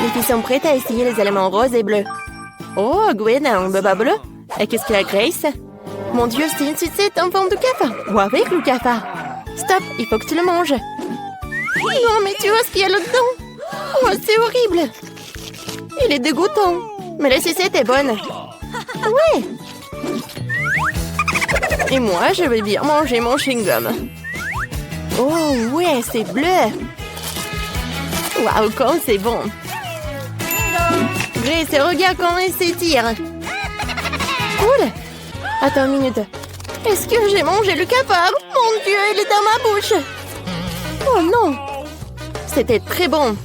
Les filles sont prêtes à essayer les éléments roses et bleus. Oh, Gwen a un baba bleu. Et qu'est-ce qu'il a, Grace? Mon Dieu, c'est une sucette en forme de cafard. Ou avec le cafard. Stop, il faut que tu le manges. Non, mais tu vois ce qu'il y a là-dedans? Oh, c'est horrible. Il est dégoûtant. Mais la sucette est bonne. Ouais. Et moi, je vais bien manger mon chewing-gum. Oh, ouais, c'est bleu. Waouh, quand c'est bon. Grace, regarde comment elle s'étire. Cool. Attends une minute. Est-ce que j'ai mangé le cafard? Mon Dieu, il est dans ma bouche. Oh non. C'était très bon.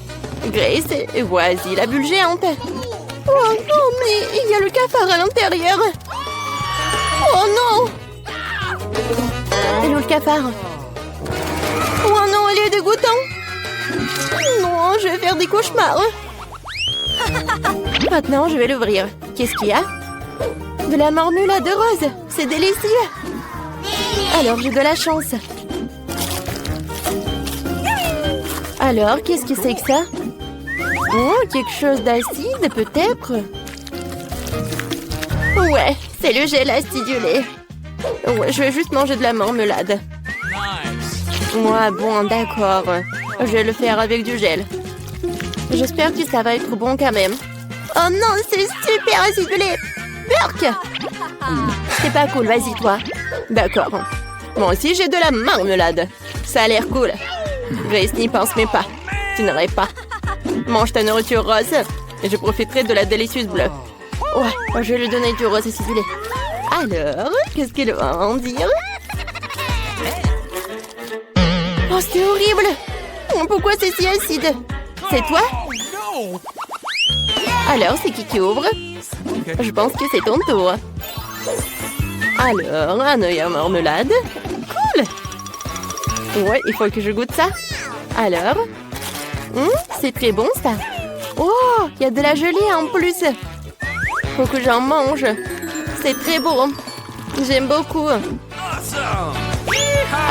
Grace, voici la bulle géante. Oh non, mais il y a le cafard à l'intérieur. Oh non. Et où le cafard? Oh non, il est dégoûtant. Non, je vais faire des cauchemars. Maintenant, je vais l'ouvrir. Qu'est-ce qu'il y a? De la marmelade de rose. C'est délicieux. Alors, j'ai de la chance. Alors, qu'est-ce que c'est que ça? Oh, quelque chose d'acide, peut-être? Ouais, c'est le gel acidulé. Ouais, je vais juste manger de la marmelade. Ouais, bon, d'accord. Je vais le faire avec du gel. J'espère que ça va être bon quand même. Oh non, c'est super acidulé. Burk! C'est pas cool, vas-y toi. D'accord. Moi aussi, j'ai de la marmelade. Ça a l'air cool. Grace n'y pense mais pas. Tu n'aurais pas. Mange ta nourriture rose et je profiterai de la délicieuse bleue. Ouais, je vais lui donner du rose acidulé. Alors, qu'est-ce qu'elle va en dire? Oh, c'est horrible! Pourquoi c'est si acide? C'est toi? Alors, c'est qui ouvre? Je pense que c'est ton tour. Alors, un œil à marmelade. Cool! Ouais, il faut que je goûte ça. Alors? C'est très bon, ça. Oh, il y a de la gelée en plus. Faut que j'en mange. C'est très bon. J'aime beaucoup.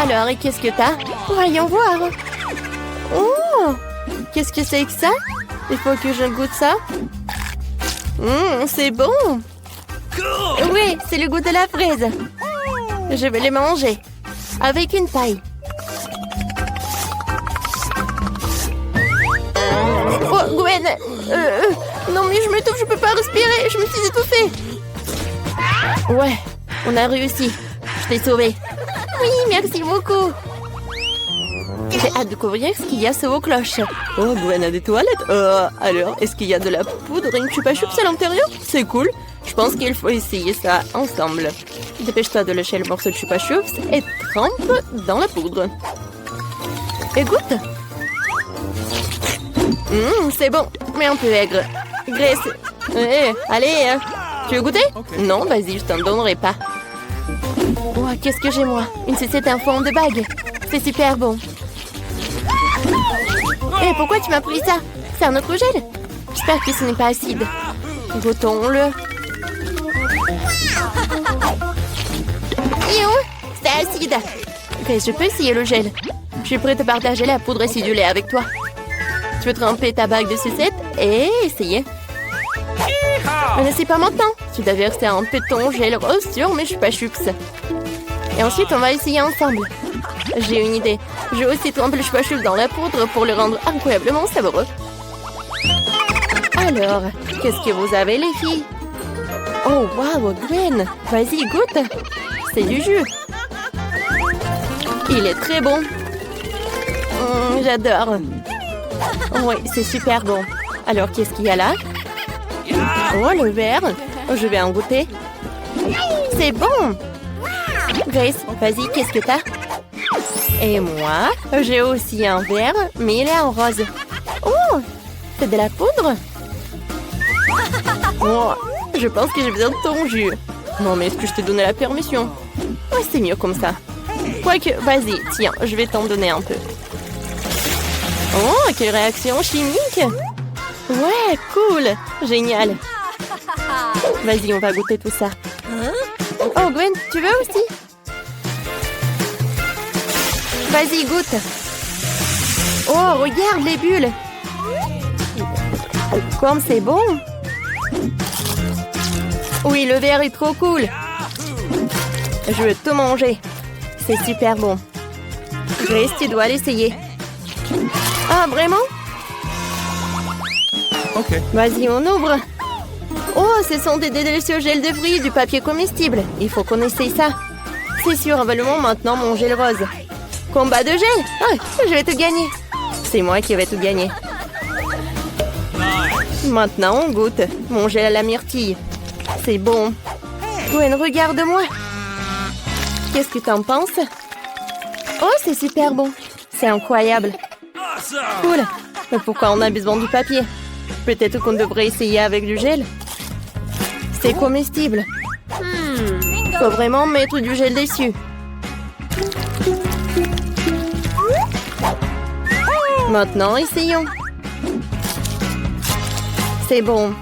Alors, et qu'est-ce que t'as? Voyons voir. Oh, qu'est-ce que c'est que ça? Il faut que je goûte ça. C'est bon. Oui, c'est le goût de la fraise. Je vais les manger. Avec une paille. Oh, Gwen. Non, mais je m'étouffe, je peux pas respirer. Je me suis étouffée. Ouais, on a réussi. Je t'ai sauvée. Oui, merci beaucoup. J'ai hâte de découvrir ce qu'il y a sous vos cloches. Oh, Gwen a des toilettes. Alors, est-ce qu'il y a de la poudre et une chupa chups à l'intérieur? C'est cool. Je pense qu'il faut essayer ça ensemble. Dépêche-toi de lâcher le morceau de chupa chups et trempe dans la poudre. Et goûte. C'est bon, mais un peu aigre. Grace, allez, tu veux goûter? Non, vas-y, je t'en donnerai pas. Oh, qu'est-ce que j'ai, moi? Une sucette en forme de bague. C'est super bon. Pourquoi tu m'as pris ça? C'est un autre gel? J'espère que ce n'est pas acide. Goûtons-le. C'est acide. Grace, je peux essayer le gel. Je suis prête à partager la poudre acidulée avec toi. Tu veux tremper ta bague de sucette et essayer. Mais c'est pas maintenant. Tu dois verser un peu de ton gel rose sur mes chupa chups. Et ensuite, on va essayer ensemble. J'ai une idée. Je vais aussi tremper le chupa chups dans la poudre pour le rendre incroyablement savoureux. Alors, qu'est-ce que vous avez, les filles? Oh, waouh, Gwen. Vas-y, goûte. C'est du jus. Il est très bon. J'adore. Oui, c'est super bon. Alors, qu'est-ce qu'il y a là? Oh, le verre. Je vais en goûter. C'est bon. Grace, vas-y, qu'est-ce que t'as? Et moi, j'ai aussi un verre, mais il est en rose. Oh, c'est de la poudre? Oh, je pense que j'ai besoin de ton jus. Non, mais est-ce que je t'ai donné la permission? Ouais, c'est mieux comme ça. Quoique, vas-y, tiens, je vais t'en donner un peu. Oh, quelle réaction chimique! Ouais, cool! Génial! Vas-y, on va goûter tout ça. Oh, Gwen, tu veux aussi? Vas-y, goûte! Oh, regarde les bulles! Comme c'est bon! Oui, le verre est trop cool! Je veux tout manger. C'est super bon. Grace, tu dois l'essayer. Ah, vraiment? Ok. Vas-y, on ouvre. Oh, ce sont des délicieux gels de fruits et du papier comestible. Il faut qu'on essaye ça. C'est sûr, avalement maintenant mon gel rose. Combat de gel. Oh, je vais tout gagner. C'est moi qui vais tout gagner. Maintenant, on goûte. Mon gel à la myrtille. C'est bon. Gwen, regarde-moi. Qu'est-ce que t'en penses? Oh, c'est super bon. C'est incroyable. Cool. Mais pourquoi on a besoin du papier? Peut-être qu'on devrait essayer avec du gel. C'est comestible. Faut vraiment mettre du gel dessus. Maintenant, essayons. C'est bon.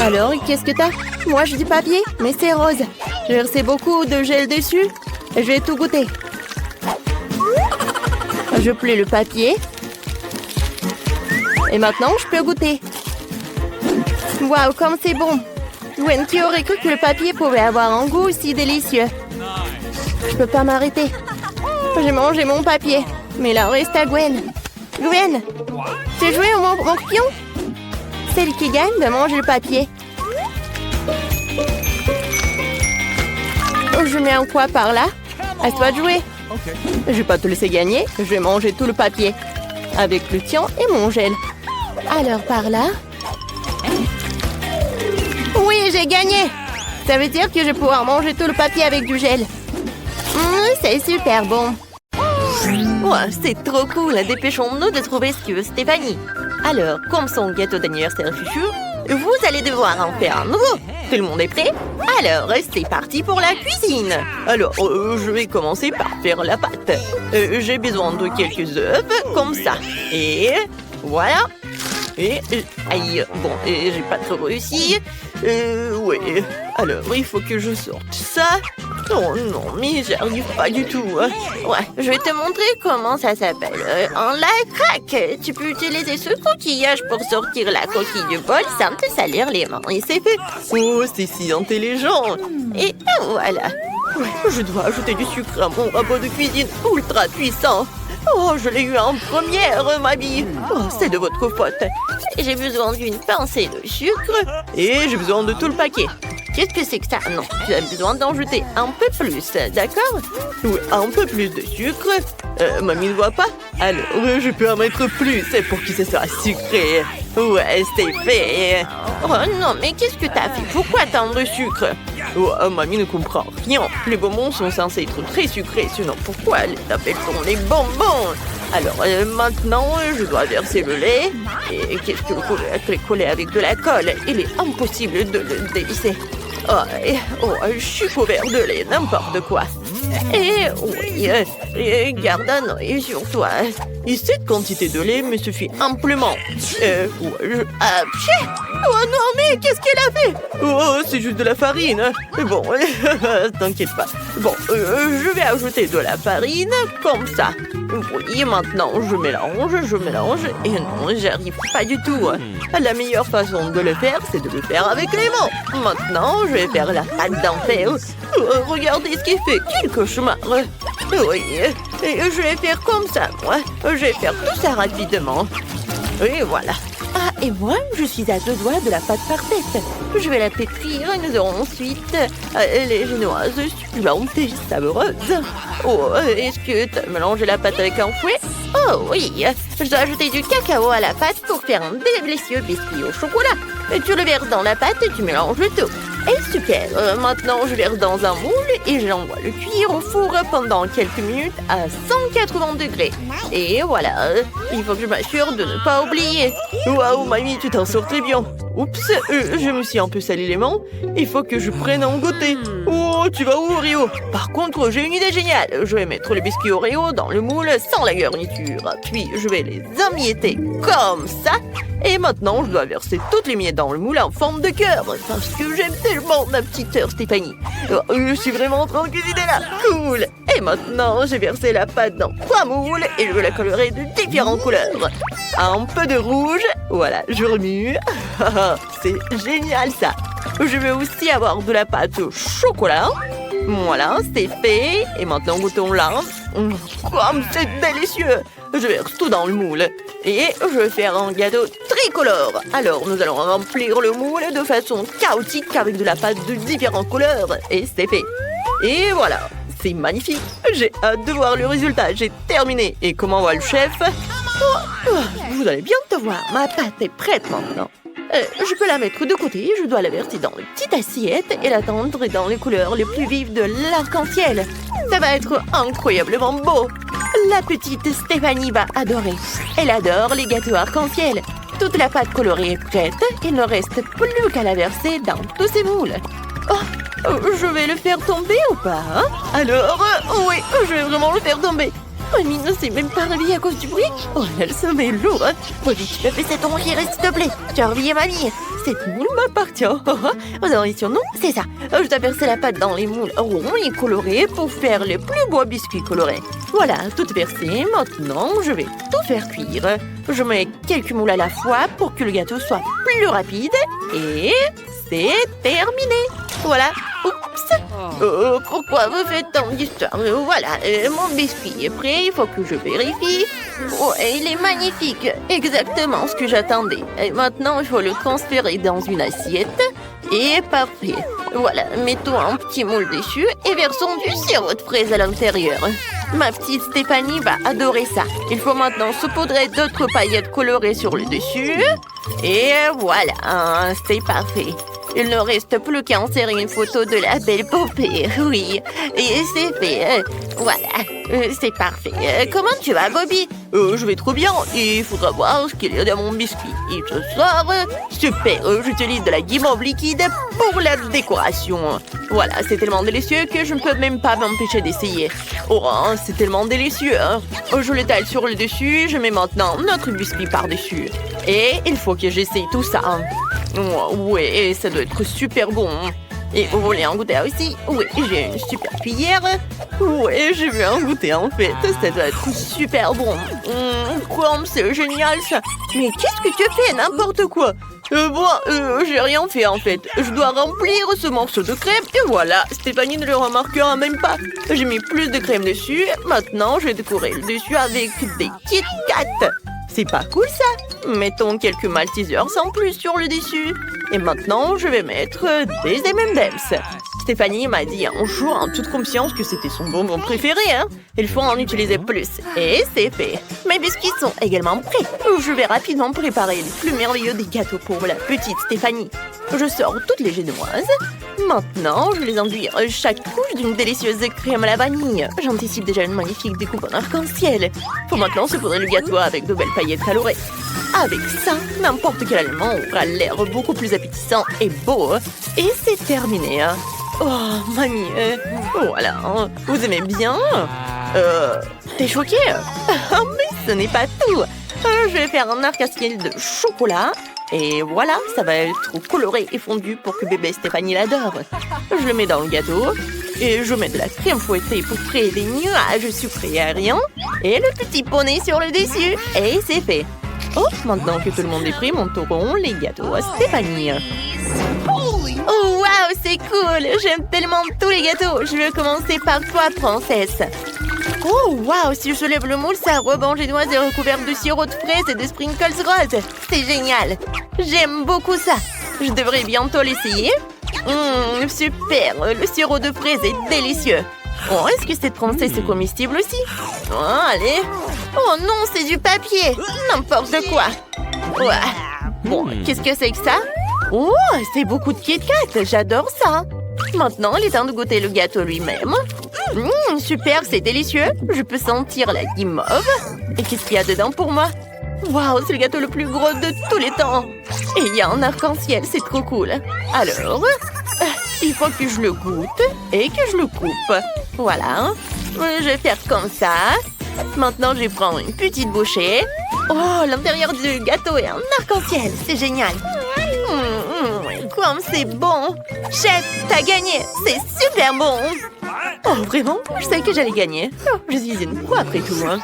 Alors, qu'est-ce que t'as? Moi, j'ai du papier, mais c'est rose. J'ai versé beaucoup de gel dessus et je vais tout goûter. Je plie le papier. Et maintenant, je peux goûter. Waouh, comme c'est bon. Gwen, qui aurait cru que le papier pouvait avoir un goût aussi délicieux? Je peux pas m'arrêter. J'ai mangé mon papier. Mais là, reste à Gwen. Gwen, tu as joué au morpion? Celle qui gagne de manger le papier. Je mets un quoi par là? À toi de jouer. Ok. Je vais pas te laisser gagner. Je vais manger tout le papier. Avec le tien et mon gel. Alors par là. Oui, j'ai gagné. Ça veut dire que je vais pouvoir manger tout le papier avec du gel. C'est super bon. Ouais, c'est trop cool. Dépêchons-nous de trouver ce que veut Stéphanie. Alors, comme son gâteau d'anniversaire chuchu, vous allez devoir en faire un nouveau. Tout le monde est prêt? Alors, c'est parti pour la cuisine. Alors, je vais commencer par faire la pâte. J'ai besoin de quelques œufs, comme ça. Et voilà. Et aïe, bon, j'ai pas trop réussi. Ouais. Alors, il faut que je sorte ça. Oh non, mais j'arrive pas du tout. Ouais, je vais te montrer comment ça s'appelle. La craque. Tu peux utiliser ce coquillage pour sortir la coquille du bol sans te salir les mains. Et c'est fait. Oh, c'est si intelligent. Et voilà. Ouais, je dois ajouter du sucre à mon robot de cuisine ultra puissant. Oh, je l'ai eu en première, mamie. Oh, c'est de votre faute. J'ai besoin d'une pincée de sucre et j'ai besoin de tout le paquet. Qu'est-ce que c'est que ça? Non, tu as besoin d'en jeter un peu plus, d'accord? Oui, un peu plus de sucre. Mamie ne voit pas? Alors, je peux en mettre plus pour que ce soit sucré. Ouais, c'est fait. Oh non, mais qu'est-ce que t'as fait? Pourquoi tant de sucre? Oh, mamie ne comprend rien. Les bonbons sont censés être très sucrés, sinon pourquoi les appelle-t-on les bonbons? Alors, maintenant, je dois verser le lait. Et qu'est-ce que vous pouvez coller avec de la colle? Il est impossible de le dévisser. Je suis couvert de lait, n'importe quoi. Et oui, garde un œil sur toi. Et cette quantité de lait me suffit amplement. Oh non, mais qu'est-ce qu'elle a fait? Oh, c'est juste de la farine. Bon, t'inquiète pas. Bon, je vais ajouter de la farine, comme ça. Oui, maintenant, je mélange. Et non, j'arrive pas du tout. La meilleure façon de le faire, c'est de le faire avec les mains. Maintenant, je vais faire la pâte d'enfer. Regardez ce qu'il fait. Quel cauchemar. Oui, et je vais faire comme ça, moi. Je vais faire tout ça rapidement. Et voilà. Ah, et moi, je suis à 2 doigts de la pâte parfaite. Je vais la pétrir et nous aurons ensuite les génoises succulentes et savoureuses. Oh, est-ce que tu as mélangé la pâte avec un fouet? Oh oui, je dois ajouter du cacao à la pâte pour faire un délicieux biscuit au chocolat. Tu le verses dans la pâte et tu mélanges le tout. Et super, maintenant je verse dans un moule et j'envoie le cuire au four pendant quelques minutes à 180 degrés. Et voilà, il faut que je m'assure de ne pas oublier. Waouh, mamie, tu t'en sors très bien. Oups, je me suis un peu sali les mains. Il faut que je prenne un goûter. Oh, tu vas où, Oreo? Par contre, j'ai une idée géniale. Je vais mettre les biscuits Oreo dans le moule sans la garniture. Puis, je vais les emietter comme ça. Et maintenant, je dois verser toutes les miettes dans le moule en forme de cœur. Parce que j'aime tellement ma petite sœur Stéphanie. Je suis vraiment en train de cuisiner là. Cool. Et maintenant, j'ai versé la pâte dans 3 moules et je vais la colorer de différentes couleurs. un peu de rouge. Voilà, je remue. C'est génial ça. Je vais aussi avoir de la pâte au chocolat. Voilà, c'est fait. Et maintenant, goûtons-la. Comme c'est délicieux. Je verse tout dans le moule. Et je vais faire un gâteau tricolore. Alors, nous allons remplir le moule de façon chaotique avec de la pâte de différentes couleurs. Et c'est fait. Et voilà, c'est magnifique. J'ai hâte de voir le résultat. J'ai terminé. Et comment va le chef? Vous allez bientôt voir. Ma pâte est prête maintenant. Je peux la mettre de côté, je dois la verser dans une petite assiette et la tendre dans les couleurs les plus vives de l'arc-en-ciel. Ça va être incroyablement beau. La petite Stéphanie va adorer. Elle adore les gâteaux arc-en-ciel. Toute la pâte colorée est prête. Il ne reste plus qu'à la verser dans tous ces moules. Oh, je vais le faire tomber ou pas, hein? Alors, oui, je vais vraiment le faire tomber. Mamie ne s'est même pas réveillée à cause du bruit. Oh là, le sommeil est lourd. Faut vite, tu me fais cette rongière, s'il te plaît. Tu as réveillé mamie. Cette moule m'appartient. Vous avez son nom? C'est ça. Je dois verser la pâte dans les moules ronds et colorés pour faire les plus beaux biscuits colorés. Voilà, tout versé. Maintenant, je vais tout faire cuire. Je mets quelques moules à la fois pour que le gâteau soit plus rapide. Et c'est terminé. Voilà. Oups. Pourquoi vous faites tant d'histoires? Voilà, mon biscuit est prêt, il faut que je vérifie. Oh, il est magnifique, exactement ce que j'attendais. Et maintenant, il faut le transférer dans une assiette. Et parfait. Voilà, mettons un petit moule dessus et versons du sirop de fraise à l'intérieur. Ma petite Stéphanie va adorer ça. Il faut maintenant saupoudrer d'autres paillettes colorées sur le dessus. Et voilà, c'est parfait. Il ne reste plus qu'à insérer une photo de la belle poupée. Oui, et c'est fait. Voilà, c'est parfait. Comment tu vas, Bobby? Je vais trop bien. Il faudra voir ce qu'il y a dans mon biscuit. Et ce soir, super, j'utilise de la guimauve liquide pour la décoration. Voilà, c'est tellement délicieux que je ne peux même pas m'empêcher d'essayer. Oh, c'est tellement délicieux. Hein? Je l'étale sur le dessus. Je mets maintenant notre biscuit par-dessus. Et il faut que j'essaye tout ça. Oh, ouais, ça doit être super bon. Et vous voulez en goûter aussi? Oui, j'ai une super cuillère. Ouais, j'ai vu un goûter en fait. Ça doit être super bon. Comme c'est génial ça. Mais qu'est-ce que tu fais? N'importe quoi. J'ai rien fait en fait. Je dois remplir ce morceau de crème et voilà. Stéphanie ne le remarquera même pas. J'ai mis plus de crème dessus. Maintenant, je vais décorer le dessus avec des Kit Kat. C'est pas cool ça? Mettons quelques Maltesers en plus sur le dessus. Et maintenant, je vais mettre des M&M's. Stéphanie m'a dit un jour en toute confiance que c'était son bonbon préféré. Hein? Il faut en utiliser plus. Et c'est fait. Mes biscuits sont également prêts. Je vais rapidement préparer les plus merveilleux des gâteaux pour la petite Stéphanie. Je sors toutes les génoises. Maintenant, je vais les enduire chaque couche d'une délicieuse crème à la vanille. J'anticipe déjà une magnifique découpe en arc-en-ciel. Faut maintenant saupoudrer le gâteau avec de belles paillettes colorées. Avec ça, n'importe quel aliment aura l'air beaucoup plus appétissant et beau. Et c'est terminé. Oh, mamie, voilà. Vous aimez bien? T'es choquée? Mais ce n'est pas tout. Je vais faire un arc-en-ciel de chocolat. Et voilà, ça va être coloré et fondu pour que bébé Stéphanie l'adore. Je le mets dans le gâteau. Et je mets de la crème fouettée pour créer des nuages sucrés aériens. Et le petit poney sur le dessus. Et c'est fait. Oh, maintenant que tout le monde est pris, monteront les gâteaux à Stéphanie. Oh, waouh, c'est cool! J'aime tellement tous les gâteaux. Je vais commencer par toi, princesse. Oh, waouh, si je lève le moule, ça rebond génoise et recouverte de sirop de fraise et de sprinkles roses. C'est génial. J'aime beaucoup ça. Je devrais bientôt l'essayer. Super, le sirop de fraise est délicieux. Oh, est-ce que cette princesse est comestible aussi? Oh, allez. Oh non, c'est du papier. N'importe quoi. Ouais. Bon, qu'est-ce que c'est que ça? Oh, c'est beaucoup de Kit Kat. J'adore ça. Maintenant, il est temps de goûter le gâteau lui-même. Super, c'est délicieux. Je peux sentir la guimauve. Et qu'est-ce qu'il y a dedans pour moi? Waouh, c'est le gâteau le plus gros de tous les temps. Et il y a un arc-en-ciel, c'est trop cool. Alors, il faut que je le goûte et que je le coupe. Voilà. Je vais faire comme ça. Maintenant, je vais prendre une petite bouchée. Oh, l'intérieur du gâteau est un arc-en-ciel. C'est génial. Comme c'est bon. Chef, t'as gagné. C'est super bon. Oh, vraiment? Je savais que j'allais gagner. Oh, je suis une pro après tout. Hein.